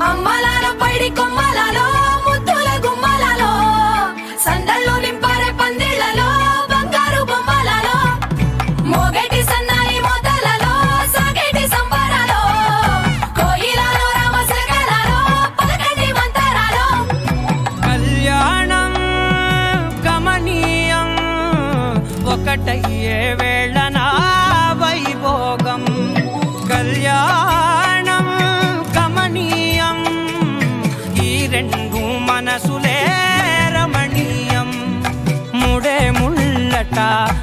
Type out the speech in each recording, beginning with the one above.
అమ్మలాలో పైడి కొమ్మలలో ముద్దుల గుమ్మలలో సందళ్ళు నింపారే పందిళ్లలో బంగారు బొమ్మలలో మోగేటి సన్నాయి మోతలలో సాగేటి సంబరాలో కోయిలలో రామశకలలో పలకండి మంతరాలో కళ్యాణం గమనీయం ఒకటయ్యే వేళ నా వైభోగం కళ్యాణం గమనీయం ఈ రెండు మనసులే రమణీయం ముడే ముళ్ళట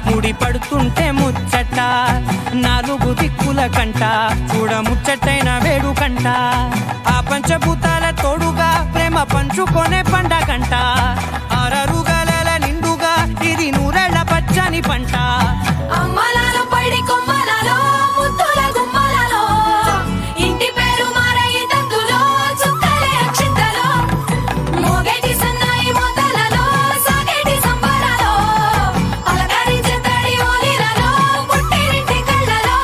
ముడి పడుతుంటే ముచ్చట నాలుగు దిక్కుల కంట చూడ ముచ్చటైన వేడుకంట ఆ పంచభూతాల తోడుగా ప్రేమ పంచుకొనే పండగంట ఆరరుగల నిండుగా ఇది నూరెళ్ళ పచ్చని పంట అమ్మలాలో పైడి కొమ్మలలో ముద్దుల గుమ్మలలో ఇంటి పేరు మారయి తందులో చుక్కలే అక్షింతలో మోగేటి సన్నాయి మోతలలో సాగేటి సంబరాలో పలకరించే తడి ఓలిలలో పుట్టినింటి కళ్ళలో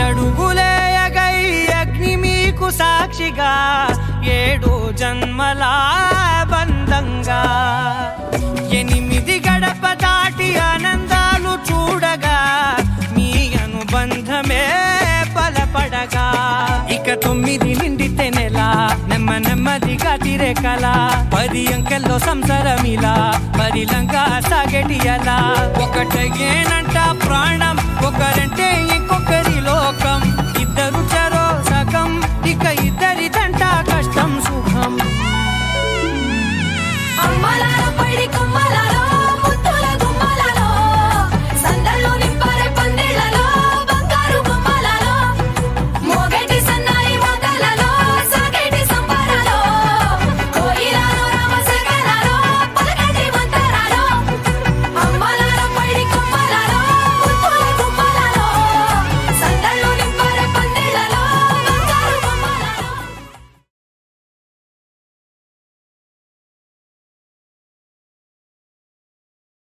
ఏడడుగులేయగై అగ్ని మీకు సాక్షిగా ఏడు జన్మల బంధంగా ఎనిమిది గడప దాటి ఆనందాలు చూడగా మీ అనుబంధమే బలపడగా ఇక 9 నిండితే నెల నెమ్మదిగా తిరేకల 10 అంకెల్లో సంసారమిలా పరిలంగా సాగేటి అలా ఒకటేనంట ప్రాణం ఒకరంటే